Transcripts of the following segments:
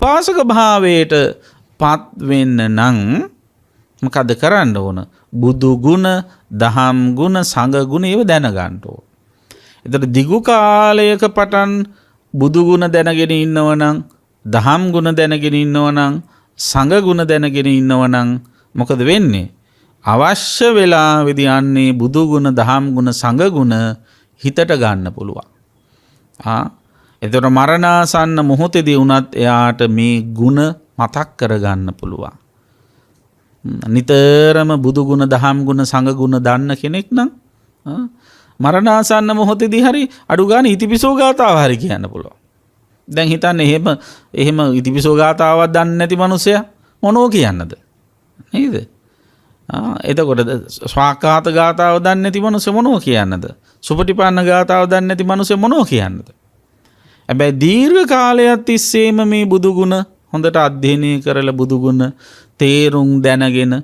උපාසක භාවයට පත් වෙන්න නම් මොකද කරන්න ඕන? බුදු ගුණ, දහම් ගුණ, සංඝ ගුණ ඒව දැනගන්න ඕන. ඒතර දිගු කාලයක පටන් බුදු ගුණ දැනගෙන ඉන්නවනම්, දහම් ගුණ දැනගෙන ඉන්නවනම්, සංඝ ගුණ දැනගෙන ඉන්නවනම් මොකද වෙන්නේ? අවශ්‍ය වෙලාවෙදී යන්නේ බුදු ගුණ, දහම් ගුණ, සංඝ ගුණ හිතට ගන්න පුළුවන්. එතකොට මරණාසන්න මොහොතේදී වුණත් එයාට මේ ගුණ මතක් කරගන්න පුළුවන්. නිතරම බුදු ගුණ, දහම් ගුණ, සංඝ ගුණ දන්න කෙනෙක් නම් මරණාසන්න මොහොතේදී හරි අඩු ගන්න ඉතිපිසෝ ගාතාව හරි කියන්න පුළුවන්. දැන් හිතන්න එහෙම ඉතිපිසෝ ගාතාවක් දන්නේ නැති මිනිසයා මොනෝ කියන්නද? නේද? එතකොට ස්වාක්ඛාත ගාතාව දන්නේ නැති මිනිස්සු මොනෝ කියන්නද? සුපටිපන්න ගාතාව දන්නේ නැති මිනිස්සු මොනෝ කියන්නද? හැබැයි දීර්ඝ කාලයක් තිස්සේම මේ බුදු ගුණ හොඳට අධ්‍යයනය කරලා බුදු ගුණ තේරුම් දැනගෙන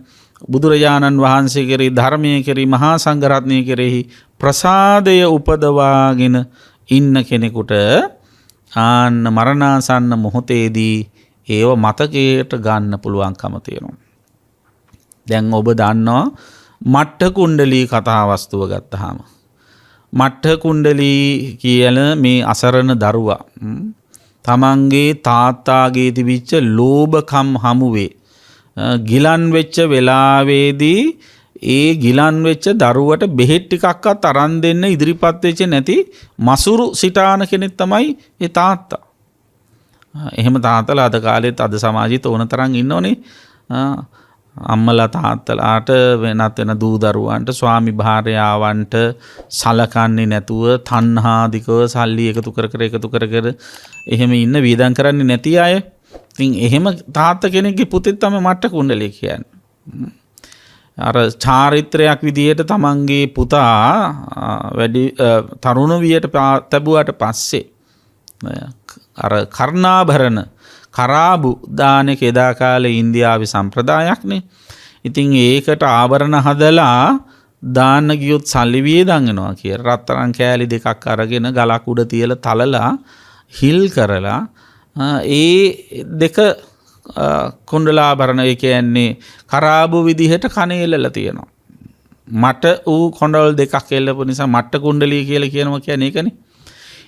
බුදුරජාණන් වහන්සේ කෙරෙහි, ධර්මයේ කෙරෙහි, මහා සංඝ රත්නයේ කෙරෙහි ප්‍රසාදය උපදවාගෙන ඉන්න කෙනෙකුට ආන්න මරණාසන්න මොහොතේදී ඒව මතකයට ගන්න පුළුවන්කම තියෙනවා. දැන් ඔබ දන්නවා මට්ඨ කුණ්ඩලී කතා වස්තුව ගත්තාම මට්ඨ කුණ්ඩලී කියන මේ අසරණ දරුවා තමන්ගේ තාත්තාගේ තිබිච්ච ලෝභකම් හමුවේ ගිලන් වෙච්ච වෙලාවේදී ඒ ගිලන් වෙච්ච දරුවට බෙහෙත් ටිකක්වත් අරන් දෙන්න ඉදිරිපත් වෙච්ච නැති මසුරු සිතාන කෙනෙක් තමයි ඒ තාත්තා. එහෙම තාත්තලා අද කාලෙත් අද සමාජෙත් ඕන තරම් ඉන්නෝනේ. අම්මලා තාත්තලාට වෙනත් වෙන දූ දරුවන්ට, ස්වාමි භාර්යාවන්ට සලකන්නේ නැතුව තණ්හාදිකව සල්ලි එකතු කර එහෙම ඉන්න වියදම් කරන්නේ නැති අය. ඉතින් එහෙම තාත්තා කෙනෙක්ගේ පුතෙක් තමයි මට්ඨ කුණ්ඩලී කියන්නේ. අර චාරිත්‍රයක් විදිහට තමන්ගේ පුතා වැඩි තරුණ වියට තැබුවාට පස්සේ අර කර්ණාභරණ කරාබු දාන එක එදා කාලේ ඉන්දියාවේ සම්ප්‍රදායක්නේ. ඉතින් ඒකට ආභරණ හදලා දාන්න ගියොත් සල්ලි වියදම් වෙනවා කියලා රත්තරන් කෑලි දෙකක් අරගෙන ගලක් උඩ තියලා තලලා හිල් කරලා ඒ දෙක කුණ්ඩලාභරණ ඒ කියන්නේ කරාබු විදිහට කනේ එල්ලලා තියෙනවා. මට ඌ කොණ්ඩවල දෙකක් එල්ලපු නිසා මට්ඨ කුණ්ඩලී කියලා කියනවා කියන්නේ ඒකනේ.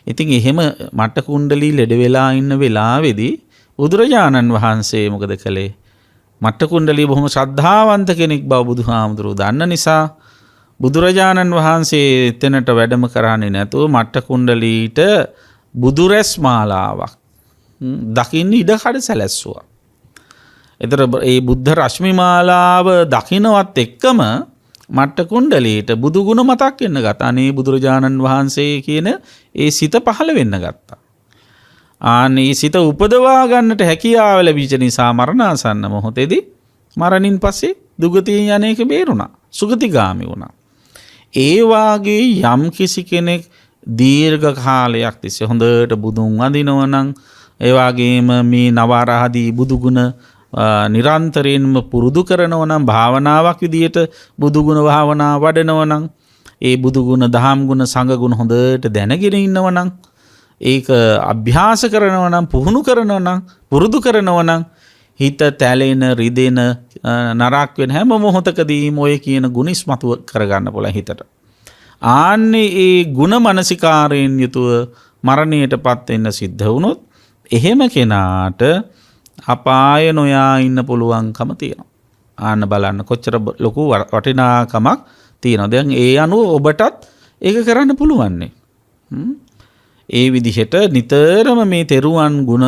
ඉතින් එහෙම මට්ඨ කුණ්ඩලී ලෙඩ වෙලා ඉන්න වෙලාවේදී බුදුරජාණන් වහන්සේ මොකද කළේ? මට්ඨ කුණ්ඩලී බොහොම ශ්‍රද්ධාවන්ත කෙනෙක් බව බුදුහාමුදුරුවෝ දන්න නිසා බුදුරජාණන් වහන්සේ එතනට වැඩම කරන්නේ නැතුව මට්ඨ කුණ්ඩලීට බුදුරැස් මාලාවක් දකින්න ඉඩ කඩ සැලැස්සුවා. එතර ඒ බුද්ධ රශ්මි මාලාව දකින්නවත් එක්කම මට්ඨ කුණ්ඩලීට බුදු ගුණ මතක් වෙන්න ගත්තා. අනේ බුදුරජාණන් වහන්සේ කියන ඒ සිත පහළ වෙන්න ගත්තා. ආනේ සිත උපදවා ගන්නට හැකියාව ලැබිච්ච නිසා මරණාසන්න මොහොතේදී මරණින් පස්සේ දුගතියෙන් යන්නේක බේරුණා. සුගතිගාමි වුණා. ඒ වාගේ යම් කිසි කෙනෙක් දීර්ඝ කාලයක් තිස්සේ හොඳට බුදුන් වඳිනවා නම්, ඒ වගේම මේ නවආරාදී බුදු ගුණ නිරන්තරයෙන්ම පුරුදු කරනවා නම්, භාවනාවක් විදියට බුදු ගුණ භාවනා වඩනවා නම්, ඒ බුදු ගුණ, දහම් ගුණ, සංඝ ගුණ හොඳට දැනගෙන ඉන්නවා නම්, ඒක අභ්‍යාස කරනවා නම්, පුහුණු කරනවා නම්, පුරුදු කරනවා නම් හිත තැලෙන, රිදෙන, නරක වෙන හැම මොහොතකදීම ඔය කියන ගුණ ඉස්මතු කරගන්න පුළුවන් හිතට. ආන්නේ ඒ ගුණ මනසිකාරයෙන් යුතුව මරණයටපත් වෙන්න සිද්ධ වුණොත් එහෙම කෙනාට අපාය නොයා ඉන්න පුළුවන්කම තියෙනවා. ආන්න බලන්න කොච්චර ලොකු වටිනාකමක් තියෙනවද. දැන් ඒ අනුව ඔබටත් ඒක කරන්න පුළුවන්නේ. ඒ විදිහට නිතරම මේ තෙරුවන් ගුණ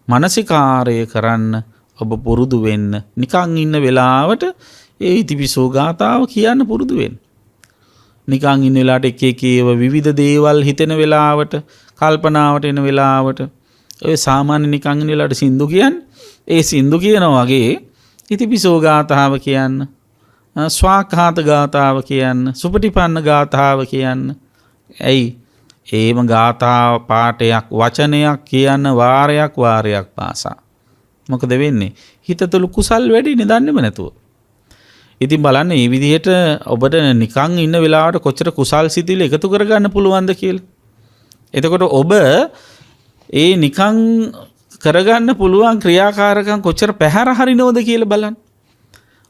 මනසිකාරය කරන්න ඔබ පුරුදු වෙන්න. නිකන් ඉන්න වෙලාවට ඒ ඉතිපිසෝ ගාතාව කියන්න පුරුදු වෙන්න. නිකන් ඉන්න වෙලාවට එක එක ඒවා විවිධ දේවල් හිතෙන වෙලාවට, කල්පනාවට එන වෙලාවට ඔය සාමාන්‍ය නිකන් ඉන්න වෙලාවට සින්දු කියන්නේ. ඒ සින්දු කියනවා වගේ ඉතිපිසෝ ගාතාව කියන්න, ස්වාක්ඛාත ගාතාව කියන්න, සුපටිපන්න ගාතාව කියන්න. ඇයි? ඒම ගාථා පාඨයක්, වචනයක් කියන්න වාරයක් පාසා. මොකද වෙන්නේ? හිත තුළ කුසල් වැඩිනේ දන්නේම නැතුව. ඉතින් බලන්න මේ විදිහට ඔබට නිකන් ඉන්න වෙලාවට කොච්චර කුසල් සිතිවිලි එකතු කරගන්න පුළුවන්ද කියලා. එතකොට ඔබ ඒ නිකන් කරගන්න පුළුවන් ක්‍රියාකාරකම් කොච්චර පැහැර හරිනවද කියලා බලන්න.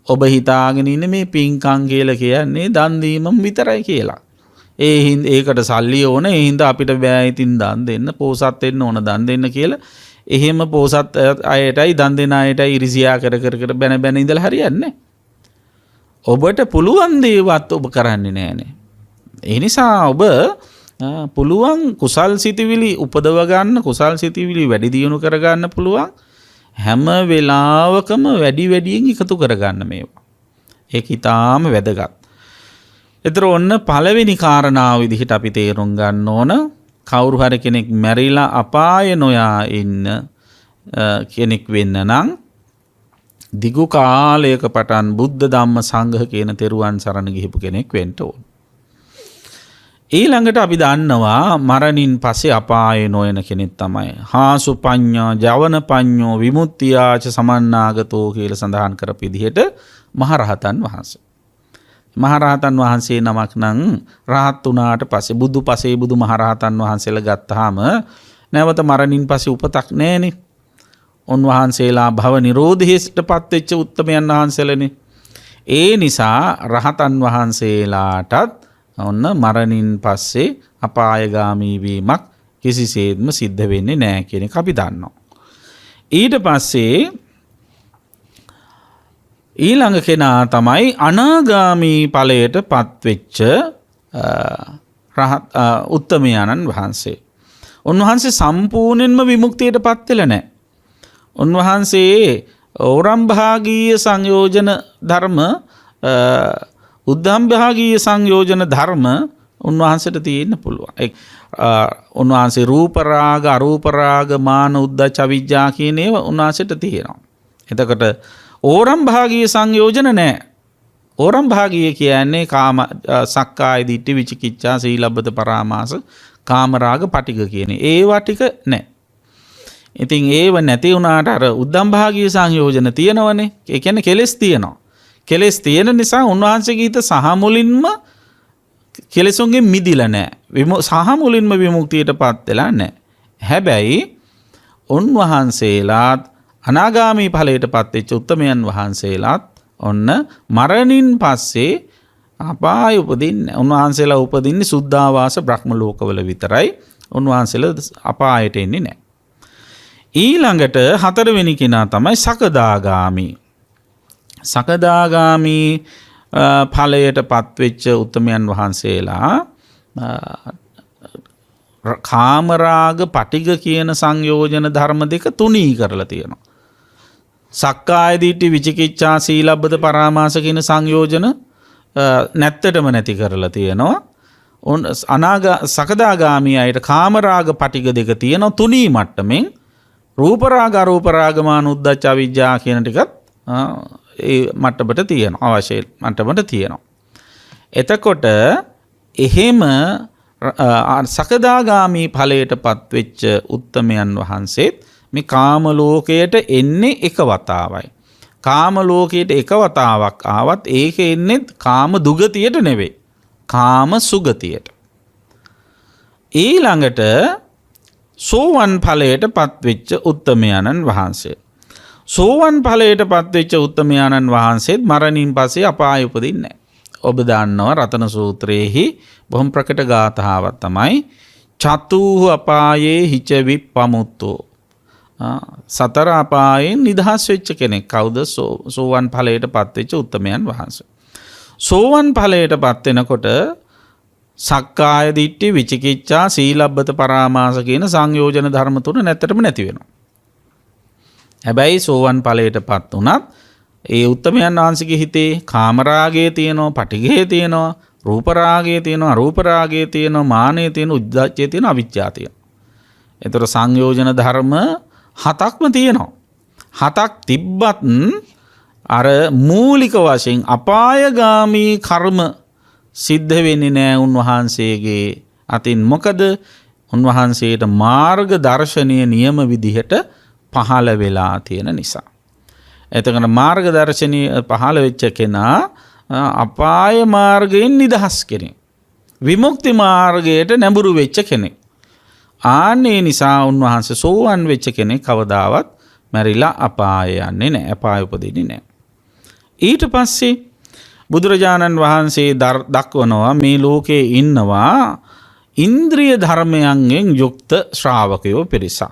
ඔබ හිතාගෙන ඉන්න මේ පින්කම් කියලා කියන්නේ දන් දීමම විතරයි කියලා. ඒකට සල්ලි ඕන. ඒ හින්දා අපිට බෑ ඉතින් දන් දෙන්න, පෝසත් වෙන්න ඕන දන් දෙන්න කියලා. එහෙම පෝසත් අයටයි දන් දෙන අයටයි ඉරිසියා කර බැන ඉඳලා හරියන්නේ. ඔබට පුළුවන් දේවත් ඔබ කරන්නේ නැහනේ. ඒ නිසා ඔබ පුළුවන් කුසල් සිතිවිලි උපදව ගන්න, කුසල් සිතිවිලි වැඩි දියුණු කර ගන්න පුළුවන් හැම වෙලාවකම වැඩියෙන් එකතු කරගන්න මේවා. ඒක ඊටාම වැදගත්. ඒතර ඔන්න පළවෙනි කාරණාව විදිහට අපි තේරුම් ගන්න ඕන කවුරු හරි කෙනෙක් මැරිලා අපාය නොයා ඉන්න කෙනෙක් වෙන්න නම් දිගු කාලයක පටන් බුද්ධ ධම්ම සංඝ කියන තෙරුවන් සරණ ගිහපු කෙනෙක් වෙන්න ඕන. ඊළඟට අපි දන්නවා මරණින් පස්සේ අපායේ නොයන කෙනෙක් තමයි හාසු පඤ්ඤා ජවන පඤ්ඤෝ විමුක්තියාච සමන්නාගතෝ කියලා සඳහන් කරපු විදිහට මහරහතන් වහන්සේ. මහරහතන් වහන්සේ නමක් නම් රහත් වුණාට පස්සේ බුදු මහරහතන් වහන්සේලා ගත්තාම නැවත මරණින් පස්සේ උපතක් නැහැනේ. උන්වහන්සේලා භව නිරෝධයටපත් වෙච්ච උත්තමයන් වහන්සේලානේ. ඒ නිසා රහතන් වහන්සේලාටත් ඔන්න මරණින් පස්සේ අපායගාමී වීමක් කිසිසේත්ම සිද්ධ වෙන්නේ නැහැ කියන එක අපි දන්නවා. ඊට පස්සේ ඊළඟ කෙනා තමයි අනාගාමී ඵලයට පත්වෙච්ච රහත් උත්තමයන්න් වහන්සේ. උන්වහන්සේ සම්පූර්ණයෙන්ම විමුක්තියට පත් වෙලා නැහැ. උන්වහන්සේ ඕරම්භාගීය සංයෝජන ධර්ම උද්ධම්භාගීය සංයෝජන ධර්ම උන්වහන්සේට තියෙන්න පුළුවන්. උන්වහන්සේ රූප රාග අරූප රාග මාන උද්ධච්ච අවිජ්ජා කියන ඒවා උන්වහන්සේට තියෙනවා. එතකොට ඕරම්භාගීය සංයෝජන නැහැ. ඕරම්භාගීය කියන්නේ කාම සක්කාය දිට්ඨි විචිකිච්ඡා සීලබ්බත පරාමාස කාම රාග පටිඝ කියන ඒවා ටික නැහැ. ඉතින් ඒව නැති වුණාට අර උද්ධම්භාගීය සංයෝජන තියෙනවනේ. ඒ කියන්නේ කෙලෙස් තියෙනවා. කෙලෙස් තියෙන නිසා උන්වහන්සේගේ හිත සහ මුලින්ම කෙලෙසුන්ගෙන් මිදිලා නැහැ. සහ මුලින්ම විමුක්තියටපත් වෙලා නැහැ. හැබැයි උන්වහන්සේලාත් අනාගාමී ඵලයටපත් වෙච්ච උත්තමයන් වහන්සේලාත් ඔන්න මරණින් පස්සේ අපාය උපදින්නේ. උන්වහන්සේලා උපදින්නේ සුද්ධාවාස බ්‍රහ්ම ලෝකවල විතරයි. උන්වහන්සේලා අපායට එන්නේ නැහැ. ඊළඟට හතරවෙනි කෙනා තමයි සකදාගාමී. සකදාගාමී ඵලයට පත්වෙච්ච උත්තමයන් වහන්සේලා කාමරාග පටිඝ කියන සංයෝජන ධර්ම දෙක තුනී කරලා තියෙනවා. සක්කාය දිට්ඨි විචිකිච්ඡා සීලබ්බත පරාමාස කියන සංයෝජන නැත්තටම නැති කරලා තියෙනවා. සකදාගාමී අයට කාමරාග පටිඝ දෙක තියෙනවා තුනී මට්ටමින්. රූප රාග අරූප රාග මාන උද්ධච්ච අවිජ්ජා කියන ටිකත් ඒ මට්ටමට තියෙනවා. අවශ්‍ය මට්ටමට තියෙනවා. එතකොට එහෙම සකදාගාමී ඵලයට පත්වෙච්ච උත්තමයන් වහන්සේත් මේ කාම ලෝකයට එන්නේ එක වතාවයි. කාම ලෝකයට එක වතාවක් ආවත් ඒක එන්නේ කාම දුගතියට නෙවෙයි. කාම සුගතියට. ඊළඟට සෝවන් ඵලයට පත්වෙච්ච උත්තමයන්න් වහන්සේ. සෝවන් ඵලයට පත්වෙච්ච උත්තමයන්න් වහන්සේත් මරණින් පස්සේ අපාය උපදින්නේ නැහැ. ඔබ දන්නවා රතන සූත්‍රයේහි බොහොම ප්‍රකට ගාථාවක් තමයි චතුහ අපායේ හිච විප්පමුත්තෝ. සතර අපායෙන් නිදහස් වෙච්ච කෙනෙක් කවුද? සෝවන් ඵලයට පත්වෙච්ච උත්තමයන් වහන්සේ. සෝවන් ඵලයට පත් වෙනකොට සක්කාය දිට්ඨි විචිකිච්ඡා සීලබ්බත පරාමාස කියන සංයෝජන ධර්ම තුන නැත්තටම නැති වෙනවා. හැබැයි සෝවන් ඵලයටපත් උනත් ඒ උත්තමයන් වහන්සේගේ හිතේ කාමරාගය තියෙනවා, පටිඝය තියෙනවා, රූප රාගය තියෙනවා, අරූප රාගය තියෙනවා, මානය තියෙනවා, උද්ධච්චය තියෙනවා, අවිජ්ජා තියෙනවා. ඒතර සංයෝජන ධර්ම හතක්ම තියෙනවා. හතක් තිබ්බත් අර මූලික වශයෙන් අපායගාමී කර්ම සිද්ධ වෙන්නේ නැහැ උන්වහන්සේගේ අතින්. මොකද උන්වහන්සේට මාර්ග දර්ශනීය නියම විදිහට පහළ වෙලා තියෙන නිසා. එතකොට මාර්ග දර්ශනීය පහළ වෙච්ච කෙනා අපාය මාර්ගයෙන් නිදහස් කෙනෙක්. විමුක්ති මාර්ගයට නැඹුරු වෙච්ච කෙනෙක්. ආන්නේ නිසා උන්වහන්සේ සෝවන් වෙච්ච කෙනෙක් කවදාවත් මැරිලා අපාය යන්නේ නැහැ. අපාය උපදින්නේ නැහැ. ඊට පස්සේ බුදුරජාණන් වහන්සේ දක්වනවා මේ ලෝකේ ඉන්නවා ඉන්ද්‍රිය ධර්මයන්ගෙන් යුක්ත ශ්‍රාවකයෝ පිරිසක්.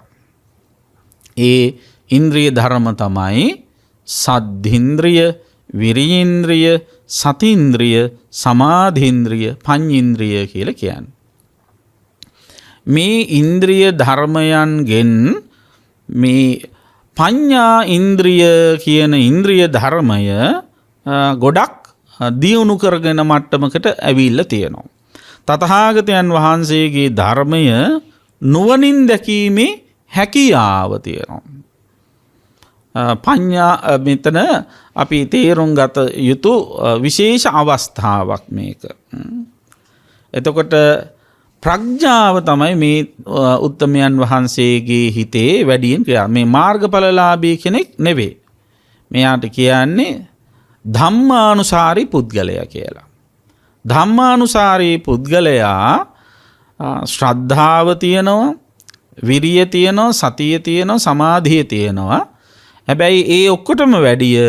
ඒ ඉන්ද්‍රිය ධර්ම තමයි සද්ධින්ද්‍රිය, විරියේන්ද්‍රිය, සතීන්ද්‍රිය, සමාධීන්ද්‍රිය, පඤ්චේන්ද්‍රිය කියලා කියන්නේ. මේ ඉන්ද්‍රිය ධර්මයන්ගෙන් මේ පඤ්ඤා ඉන්ද්‍රිය කියන ඉන්ද්‍රිය ධර්මය ගොඩක් දියුණු කරගෙන මට්ටමකට ඇවිල්ලා තියෙනවා. තථාගතයන් වහන්සේගේ ධර්මය නුවණින් දැකීමේ හැකියාව තියෙනවා. පඤ්ඤා මෙතන අපි තේරුම් ගත යුතු විශේෂ අවස්ථාවක් මේක. එතකොට ප්‍රඥාව තමයි මේ උත්තමයන් වහන්සේගේ හිතේ වැඩියෙන් ක්‍රියා. මේ මාර්ගඵලලාභී කෙනෙක් නෙවෙයි. මෙයාට කියන්නේ ධම්මානුසාරී පුද්ගලයා කියලා. ධම්මානුසාරී පුද්ගලයා ශ්‍රද්ධාව තියෙනවා, විරිය තියෙනවා, සතිය තියෙනවා, සමාධිය තියෙනවා. හැබැයි ඒ ඔක්කොටම වැඩිය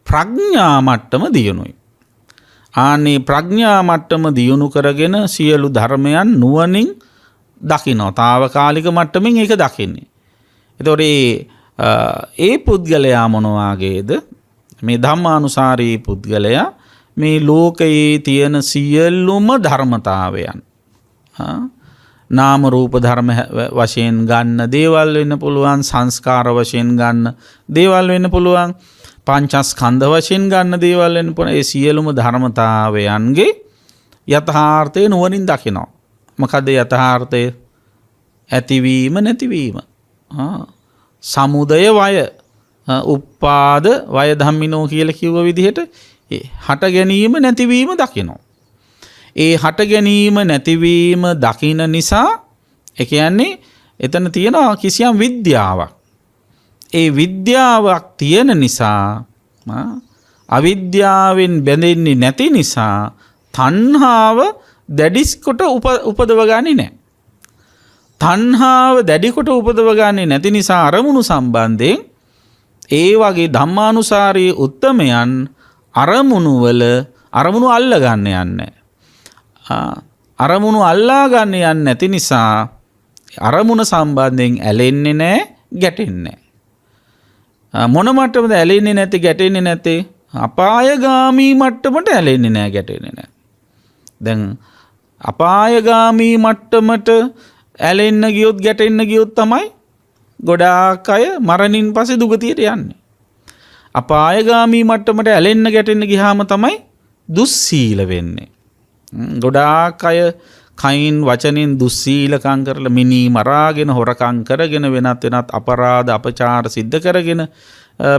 ප්‍රඥා මට්ටම දියුණුයි. ආන්නේ ප්‍රඥා මට්ටම දියුණු කරගෙන සියලු ධර්මයන් නුවණින් දකිනවා. తాවකාලික මට්ටමින් ඒක දකින්නේ. එතකොට ඒ පුද්ගලයා මොන වාගේද? මේ ධම්මානුසාරී පුද්ගලයා මේ ලෝකයේ තියෙන සියලුම ධර්මතාවයන් නාම රූප ධර්ම වශයෙන් ගන්න දේවල් වෙන්න පුළුවන්, සංස්කාර වශයෙන් ගන්න දේවල් වෙන්න පුළුවන්, පංචස්කන්ධ වශයෙන් ගන්න දේවල් වෙන්න පුළුවන්. ඒ සියලුම ධර්මතාවයන්ගේ යථාර්ථය නුවණින් දකිනවා. මොකද යථාර්ථය? ඇතිවීම නැතිවීම. සමුදය වය, උප්පාද වය ධම්මිනෝ කියලා කිව්ව විදිහට හට ගැනීම නැතිවීම දකිනවා. ඒ හට ගැනීම නැතිවීම දකින නිසා ඒ කියන්නේ එතන තියෙන කිසියම් විද්‍යාවක්. ඒ විද්‍යාවක් තියෙන නිසා අවිද්‍යාවෙන් බැඳෙන්නේ නැති නිසා තණ්හාව දැඩිස් කොට උපදව ගන්නේ නැහැ. තණ්හාව දැඩි කොට උපදව ගන්නේ නැති නිසා අරමුණු සම්බන්ධයෙන් ඒ වගේ ධම්මානුසාරී උත්තමයන් අරමුණු අල්ල ගන්න යන්නේ. අරමුණු අල්ලා ගන්න යන්නේ නැති නිසා අරමුණ සම්බන්ධයෙන් ඇලෙන්නේ නැහැ, ගැටෙන්නේ නැහැ. මොන මට්ටමද ඇලෙන්නේ නැති, ගැටෙන්නේ නැති? අපායගාමී මට්ටමට ඇලෙන්නේ නැහැ, ගැටෙන්නේ නැහැ. දැන් අපායගාමී මට්ටමට ඇලෙන්න ගියොත්, ගැටෙන්න ගියොත් තමයි ගොඩාක් අය මරණින් පස්සේ දුගතියට යන්නේ. අපායගාමී මට්ටමට ඇලෙන්න, ගැටෙන්න ගියාම තමයි දුස්සීල වෙන්නේ. ගොඩාක් අය කයින් වචනෙන් දුස්සීලකම් කරලා මිනී මරාගෙන, හොරකම් කරගෙන, වෙනත් අපරාධ අපචාර සිද්ධ කරගෙන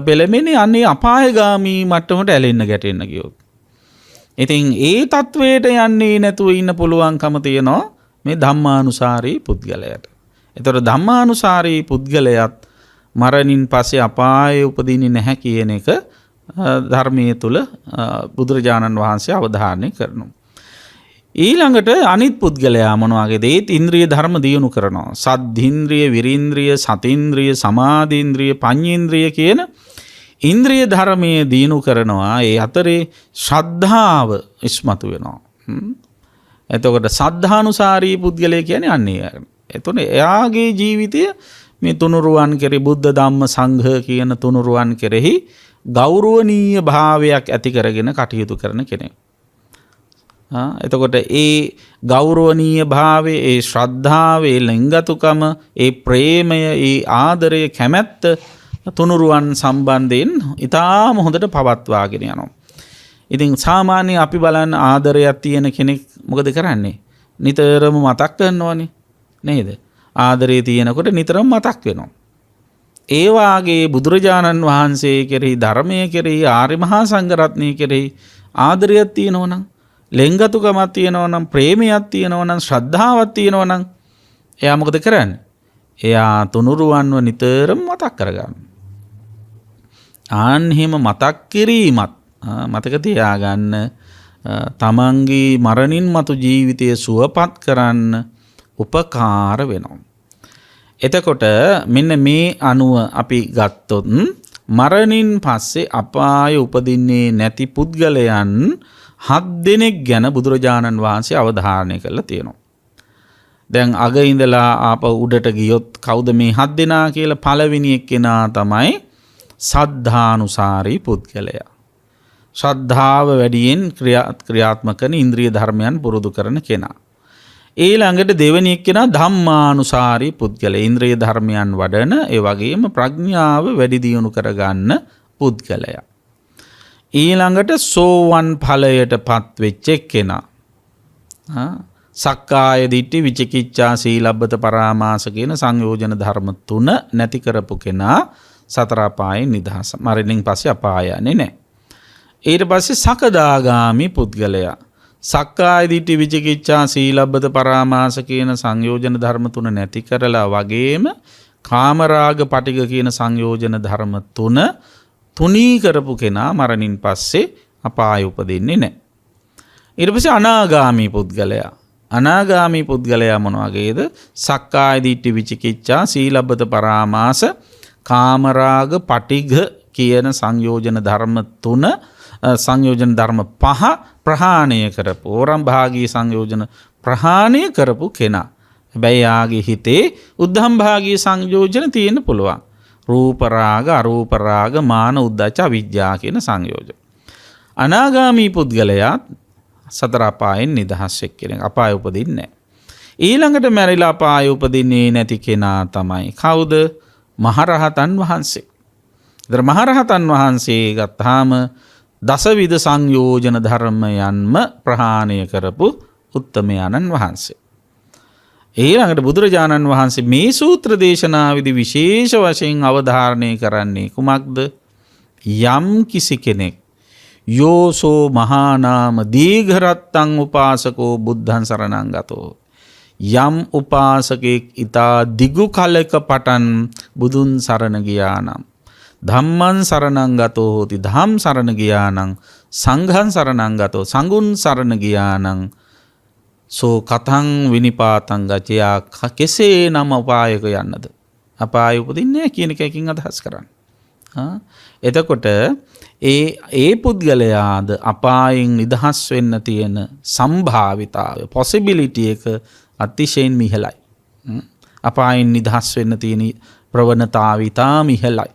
පෙළෙන්නේ අන්නේ අපායගාමී මට්ටමට ඇලෙන්න, ගැටෙන්න ගියොත්. ඉතින් ඒ තත්වයට යන්නේ නැතුව ඉන්න පුළුවන්කම තියෙනවා මේ ධම්මානුසාරී පුද්ගලයාට. ඒතර ධම්මානුසාරී පුද්ගලයාත් මරණින් පස්සේ අපායේ උපදින්නේ නැහැ කියන එක ධර්මයේ තුල බුදුරජාණන් වහන්සේ අවධාරණය කරනවා. ඊළඟට අනිත් පුද්ගලයා මොන වගේද? ඒත් ඉන්ද්‍රිය ධර්ම දියුණු කරනවා. සද්ධින්ද්‍රිය, විරීන්ද්‍රිය, සතීන්ද්‍රිය, සමාධීන්ද්‍රිය, පඤ්චේන්ද්‍රිය කියන ඉන්ද්‍රිය ධර්මයේ දියුණු කරනවා. ඒ අතරේ ශ්‍රද්ධාව ඉස්මතු වෙනවා. එතකොට සද්ධානුසාරී පුද්ගලයා කියන්නේ අන්නේ. එතකොට එයාගේ ජීවිතය මේ තුනුරුවන් කෙරෙහි, බුද්ධ ධම්ම සංඝ කියන තුනුරුවන් කෙරෙහි ගෞරවනීය භාවයක් ඇති කරගෙන කටයුතු කරන කෙනෙක්. එතකොට ඒ ගෞරවනීය භාවය, ඒ ශ්‍රද්ධාව, ඒ ලෙන්ගතුකම, ඒ ප්‍රේමය, ඒ ආදරය, කැමැත්ත තුනුරුවන් සම්බන්ධයෙන් ඉතාම හොඳට පවත්වාගෙන යනවා. ඉතින් සාමාන්‍ය අපි බලන්න ආදරයක් තියෙන කෙනෙක් මොකද කරන්නේ? නිතරම මතක් කරනවනේ නේද? ආදරේ තියෙනකොට නිතරම මතක් වෙනවා. ඒ වාගේ බුදුරජාණන් වහන්සේ කෙරෙහි, ධර්මයේ කෙරෙහි, ආර්ය මහා සංඝ රත්නයේ කෙරෙහි ආදරයක් තියෙනවා නම්, ලෙන්ගතුකමක් තියෙනවා නම්, ප්‍රේමයක් තියෙනවා නම්, ශ්‍රද්ධාවක් තියෙනවා නම් එයා මොකද කරන්නේ? එයා තුනුරුවන්ව නිතරම මතක් කරගන්නවා. එහෙම මතක් කිරීමත් මතක තියාගන්න තමන්ගේ මරණින් මතු ජීවිතය සුවපත් කරන්න උපකාර වෙනවා. එතකොට මෙන්න මේ අනුව අපි ගත්තොත් මරණින් පස්සේ අපාය උපදින්නේ නැති පුද්ගලයන් 7 දෙනෙක් ගැන බුදුරජාණන් වහන්සේ අවධාරණය කරලා තියෙනවා. දැන් අග ඉඳලා ආපහු උඩට ගියොත් කවුද මේ 7 දෙනා කියලා? පළවෙනි එක්කෙනා තමයි සද්ධානුසාරී පුද්ගලයා. ශ්‍රද්ධාව වැඩියෙන් ක්‍රියාත්මක කරන ඉන්ද්‍රිය ධර්මයන් පුරුදු කරන කෙනා. ඊළඟට දෙවෙනි එක්කෙනා ධම්මානුසාරී පුද්ගලයා. ඉන්ද්‍රිය ධර්මයන් වඩන ඒ වගේම ප්‍රඥාව වැඩි දියුණු කරගන්න පුද්ගලයා. ඊළඟට සෝවන් ඵලයටපත් වෙච්ච එක්කෙනා. සක්කාය දිට්ඨි විචිකිච්ඡා සීලබ්බත පරාමාස කියන සංයෝජන ධර්ම 3 නැති කරපු කෙනා සතර අපායෙන් නිදහස. මරණින් පස්සේ අපාය යන්නේ නැහැ. ඊට පස්සේ සකදාගාමි පුද්ගලයා. සක්කාය දිට්ඨි විචිකිච්ඡා සීලබ්බත පරාමාස කියන සංයෝජන ධර්ම 3 නැති කරලා වගේම කාමරාග පටිග කියන සංයෝජන ධර්ම 3 තුනී කරපු කෙනා මරණින් පස්සේ අපාය උපදින්නේ නැහැ. ඊට පස්සේ අනාගාමි පුද්ගලයා. අනාගාමි පුද්ගලයා මොන වගේද? සක්කාය දිට්ඨි විචිකිච්ඡා සීලබ්බත පරාමාස කාමරාග පටිඝ කියන සංයෝජන ධර්ම 3 සංයෝජන ධර්ම 5 ප්‍රහාණය කරපු ඕරම් භාගී සංයෝජන ප්‍රහාණය කරපු කෙනා. හැබැයි යාගේ හිතේ උද්ධම් භාගී සංයෝජන තියෙන්න පුළුවන්. රූප රාග අරූප රාග මාන උද්ධච්ච අවිජ්ජා කියන සංයෝජන. අනාගාමී පුද්ගලයා සතර අපායෙන් නිදහස් කෙනෙක්. අපාය උපදින්නේ නැහැ. ඊළඟට මැරිලා අපාය උපදින්නේ නැති කෙනා තමයි කවුද? මහරහතන් වහන්සේ. ඒතර මහරහතන් වහන්සේ ගත්තාම දසවිධ සංයෝජන ධර්මයන්ම ප්‍රහාණය කරපු උත්තමයන්න් වහන්සේ. ඊළඟට බුදුරජාණන් වහන්සේ මේ සූත්‍ර දේශනාවේදී විශේෂ වශයෙන් අවධාරණය කරන්නේ කුමක්ද? යම් කිසි කෙනෙක් යෝසෝ මහානාම දීඝරත්තං උපාසකෝ බුද්ධං සරණං ගතෝ. යම් උපාසකෙක් ඊතා දිගු කලක පටන් බුදුන් සරණ ගියා නම් ධම්මං සරණං ගතෝ හෝති. ධම් සරණ ගියා නම් සංඝං සරණං ගතෝ. සංඝුන් සරණ ගියා නම් සෝ කතං විනිපාතං ගචයා. කෙසේ නම් අපායක යන්නද? අපාය උපදින්නේ කියන එකකින් අදහස් කරන්නේ. එතකොට ඒ පුද්ගලයාද අපායෙන් නිදහස් වෙන්න තියෙන සම්භාවිතාවය පොසිබිලිටි එක අතිශයින් මිහලයි. අපායෙන් නිදහස් වෙන්න තියෙන ප්‍රවණතාවය ඉතාම ඉහළයි.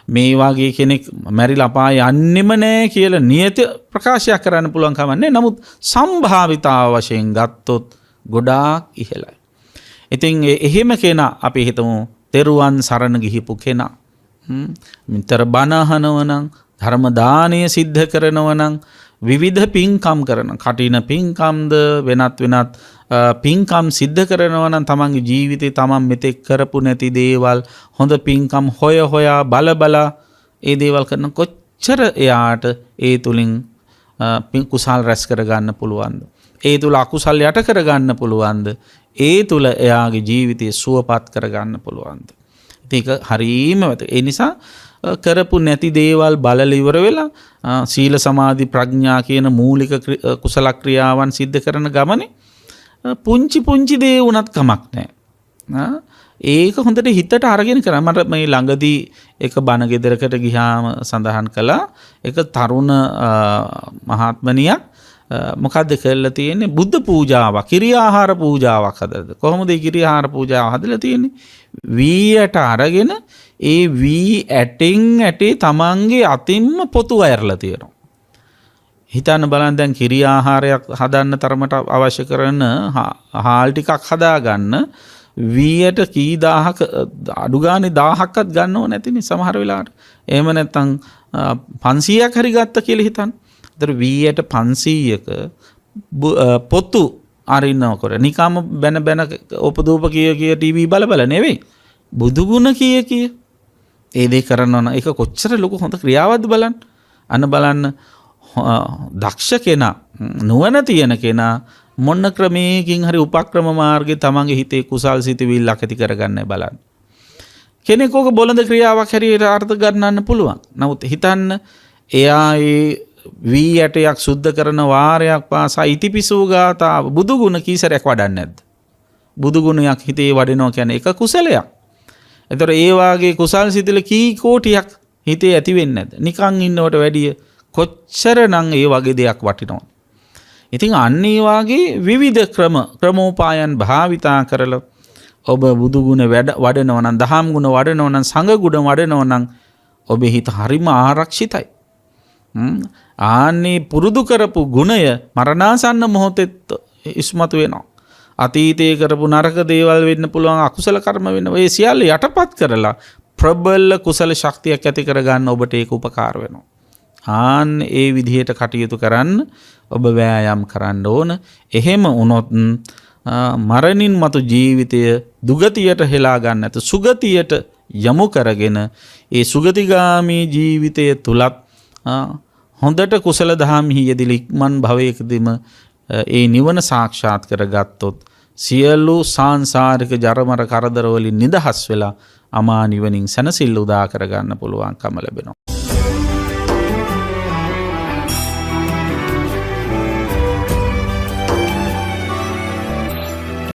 මේ වගේ කෙනෙක් මැරිලා අපාය යන්නෙම නැහැ කියලා නියත ප්‍රකාශයක් කරන්න පුළුවන් කම නැහැ. නමුත් සම්භාවිතාව වශයෙන් ගත්තොත් ගොඩාක් ඉහළයි. ඉතින් එහෙම කෙනා අපි හිතමු තෙරුවන් සරණ ගිහිපු කෙනා. මිතර බණ අහනවා නම් ධර්ම දානය සිද්ධ කරනවා නම් විවිධ පින්කම් කරන කටින පින්කම්ද වෙනත් පින්කම් සිද්ධ කරනවා නම් තමන්ගේ ජීවිතේ තමන් මෙතෙක් කරපු නැති දේවල් හොඳ පින්කම් හොයා බලා ඒ දේවල් කරන කොච්චර එයාට ඒ තුලින් කුසල් රැස් කරගන්න පුළුවන්ද? ඒ තුල අකුසල් යට කරගන්න පුළුවන්ද? ඒ තුල එයාගේ ජීවිතය සුවපත් කරගන්න පුළුවන්ද? ඒක හරීම වැදගත්. ඒ නිසා කරපු නැති දේවල් බලලා ඉවර වෙලා සීල සමාධි ප්‍රඥා කියන මූලික කුසල ක්‍රියාවන් සිද්ධ කරන ගමනේ පුංචි දේ වුණත් කමක් නැහැ. ඒක හොඳට හිතට අරගෙන කරා. මට මේ ළඟදී එක බණ ගෙදරකට ගියාම සඳහන් කළා එක තරුණ මහත්මනියක් මොකද්ද කරලා තියෙන්නේ? බුද්ධ පූජාවක්, කිරි ආහාර පූජාවක් හදලා. කොහොමද මේ කිරි ආහාර පූජාව හදලා තියෙන්නේ? වී ඇට අරගෙන ඒ වී ඇටෙන් ඇටේ තමන්ගේ අතින්ම පොතු ඇරලා තියෙනවා. හිතන්න බලන්න දැන් කිරි ආහාරයක් හදන්න තරමට අවශ්‍ය කරන හාල් ටිකක් හදාගන්න වී ඇට කී දහහක අඩු ගානේ 1000ක්වත් ගන්නව නැතිනේ සමහර වෙලාවට. එහෙම නැත්නම් 500ක් හරි ගත්ත කියලා හිතන්න. ඒතර වී ඇට 500ක පොතු අරින්නකොට නිකම්ම බැන උපදූප කිය ටීවී බල නෙවෙයි. බුදු ගුණ කිය ඒ දේ කරනවා නම් ඒක කොච්චර ලොකු හොඳ ක්‍රියාවක්ද බලන්න. අන්න බලන්න දක්ෂ කෙනා නුවණ තියෙන කෙනා මොන ක්‍රමයකින් හරි උපක්‍රම මාර්ගේ තමන්ගේ හිතේ කුසල් සිතවිල්ලක් ඇති කරගන්න බලන්න. කෙනෙක් ඕක බොළඳ ක්‍රියාවක් හැටියට අර්ථ ගන්නන්න පුළුවන්. නමුත් හිතන්න එයා ඒ වී ඇටයක් සුද්ධ කරන වාරයක් පාසා ඉතිපිසෝ ගාථාව බුදු ගුණ කීසරයක් වඩන්නේ නැද්ද? බුදු ගුණයක් හිතේ වඩනවා කියන්නේ එක කුසලයක්. ඒතර ඒ වාගේ කුසල් සිතිල කී කෝටියක් හිතේ ඇති වෙන්නේ නැද්ද? නිකන් ඉන්නවට වැඩිය කොච්චරනම් ඒ වගේ දෙයක් වටිනවද? ඉතින් අන්න ඒ වාගේ විවිධ ක්‍රමෝපායන් භාවිතා කරලා ඔබ බුදු ගුණ වඩනවා නම්, දහම් ගුණ වඩනවා නම්, සංඝ ගුණ වඩනවා නම් ඔබේ හිත හරිම ආරක්ෂිතයි. ආන්නේ පුරුදු කරපු ගුණය මරණාසන්න මොහොතෙත් ඉස්මතු වෙනවා. අතීතයේ කරපු නරක දේවල් වෙන්න පුළුවන්, අකුසල කර්ම වෙන්න, ඒ සියල්ල යටපත් කරලා ප්‍රබල කුසල ශක්තියක් ඇති කරගන්න ඔබට ඒක උපකාර වෙනවා. ආන් ඒ විදිහට කටයුතු කරන්න ඔබ වෑයම් කරන්න ඕන. එහෙම වුණොත් මරණින් මතු ජීවිතය දුගතියට හෙලා ගන්න නැත, සුගතියට යමු කරගෙන ඒ සුගතිගාමී ජීවිතය තුලත් හොඳට කුසල දහම්හි යෙදිලා ඉක්මන් භවයකදීම ඒ නිවන සාක්ෂාත් කරගත්තොත් සියලු සාංශාරික ජරමර කරදර වලින් නිදහස් වෙලා අමා නිවනින් සැනසෙල්ල උදා කරගන්න පුළුවන්කම ලැබෙනවා.